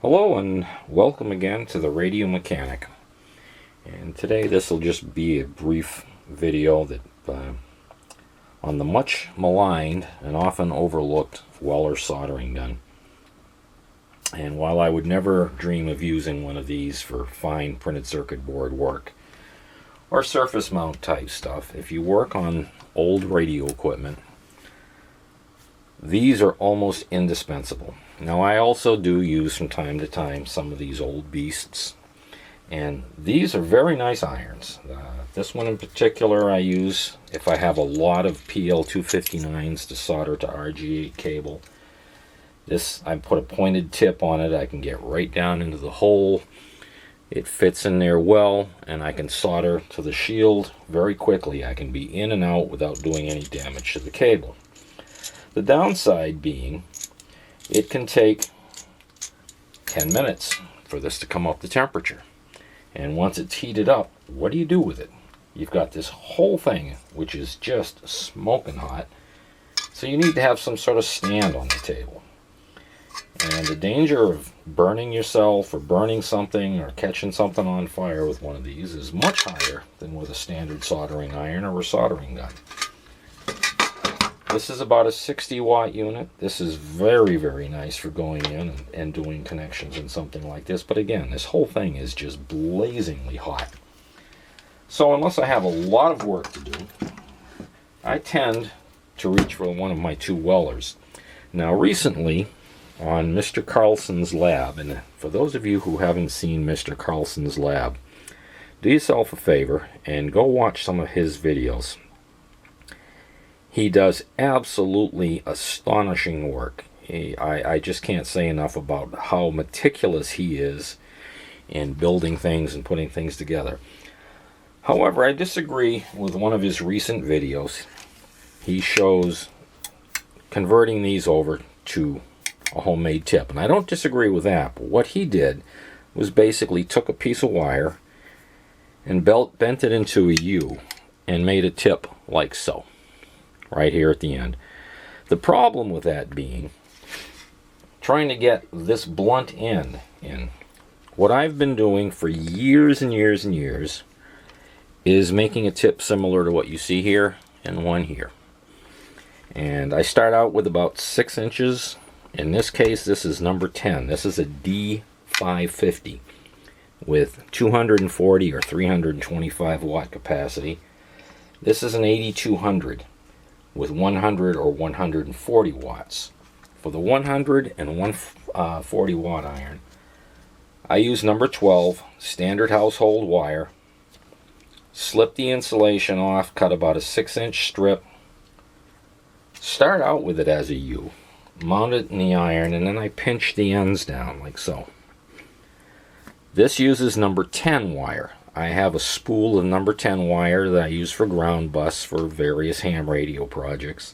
Hello and welcome again to the Radio Mechanic. And today this will just be a brief video that on the much maligned and often overlooked Weller soldering gun. And while I would never dream of using one of these for fine printed circuit board work or surface mount type stuff, if you work on old radio equipment, these are almost indispensable. Now, I also do use from time to time some of these old beasts, and these are very nice irons. This one in particular I use if I have a lot of PL259s to solder to RG8 cable. This, I put a pointed tip on it. I can get right down into the hole. It fits in there well, and I can solder to the shield very quickly. I can be in and out without doing any damage to the cable. The downside being, it can take 10 minutes for this to come up to temperature. And once it's heated up, what do you do with it? You've got this whole thing, which is just smoking hot. So you need to have some sort of stand on the table. And the danger of burning yourself or burning something or catching something on fire with one of these is much higher than with a standard soldering iron or a soldering gun. This is about a 60 watt unit. This is very, very nice for going in and doing connections and something like this. But again, this whole thing is just blazingly hot. So unless I have a lot of work to do, I tend to reach for one of my two Wellers. Now recently on Mr. Carlson's lab, and for those of you who haven't seen Mr. Carlson's lab, do yourself a favor and go watch some of his videos. He does absolutely astonishing work. I just can't say enough about how meticulous he is in building things and putting things together. However, I disagree with one of his recent videos. He shows converting these over to a homemade tip. And I don't disagree with that. But what he did was basically took a piece of wire and bent it into a U and made a tip like so. Right here at the end. The problem with that being trying to get this blunt end in. What I've been doing for years and years and years is making a tip similar to what you see here and one here. And I start out with about 6 inches. In this case, this is number 10. This is a D550 with 240 or 325 watt capacity. This is an 8200 with 100 or 140 watts. For the 100 and 140 watt iron, I use number 12 standard household wire, slip the insulation off, cut about a 6-inch strip, start out with it as a U, mount it in the iron, and then I pinch the ends down like so. This uses number 10 wire. I have a spool of number 10 wire that I use for ground bus for various ham radio projects.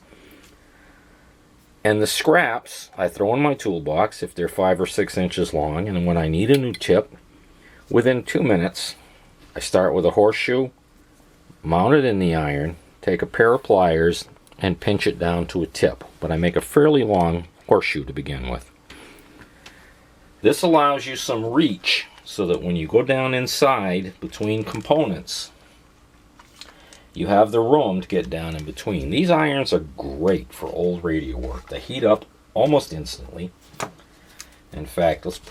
And the scraps I throw in my toolbox if they're 5 or 6 inches long, and when I need a new tip, within 2 minutes, I start with a horseshoe, mount it in the iron, take a pair of pliers, and pinch it down to a tip. But I make a fairly long horseshoe to begin with. This allows you some reach, so that when you go down inside between components, you have the room to get down in between. These irons are great for old radio work. They heat up almost instantly. In fact, let's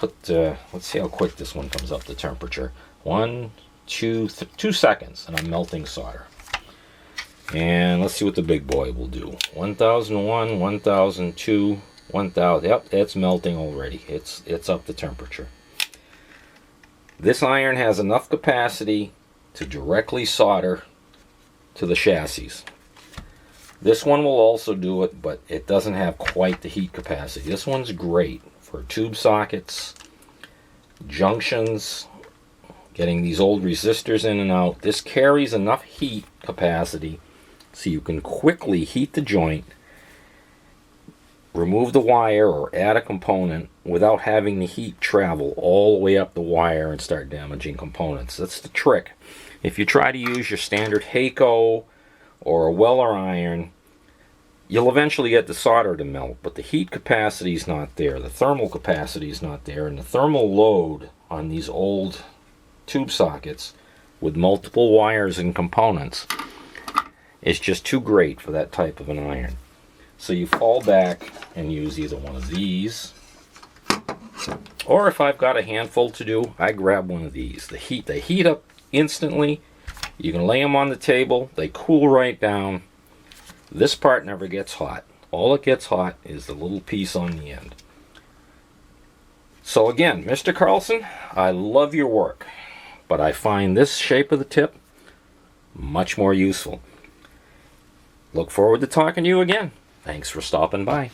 see how quick this one comes up to temperature. 2 seconds, and I'm melting solder. And let's see what the big boy will do. 1001, 1002, 1000. Yep, it's melting already. It's up to temperature. This iron has enough capacity to directly solder to the chassis. This one will also do it, but it doesn't have quite the heat capacity. This one's great for tube sockets, junctions, getting these old resistors in and out. This carries enough heat capacity so you can quickly heat the joint, remove the wire or add a component without having the heat travel all the way up the wire and start damaging components. That's the trick. If you try to use your standard Hakko or a Weller iron, you'll eventually get the solder to melt, but the heat capacity is not there, the thermal capacity is not there, and the thermal load on these old tube sockets with multiple wires and components is just too great for that type of an iron. So you fall back and use either one of these, or if I've got a handful to do, I grab one of these. They heat up instantly. You can lay them on the table, they cool right down. This part never gets hot. All that gets hot is the little piece on the end. So again, Mr. Carlson, I love your work, but I find this shape of the tip much more useful. Look forward to talking to you again. Thanks for stopping by.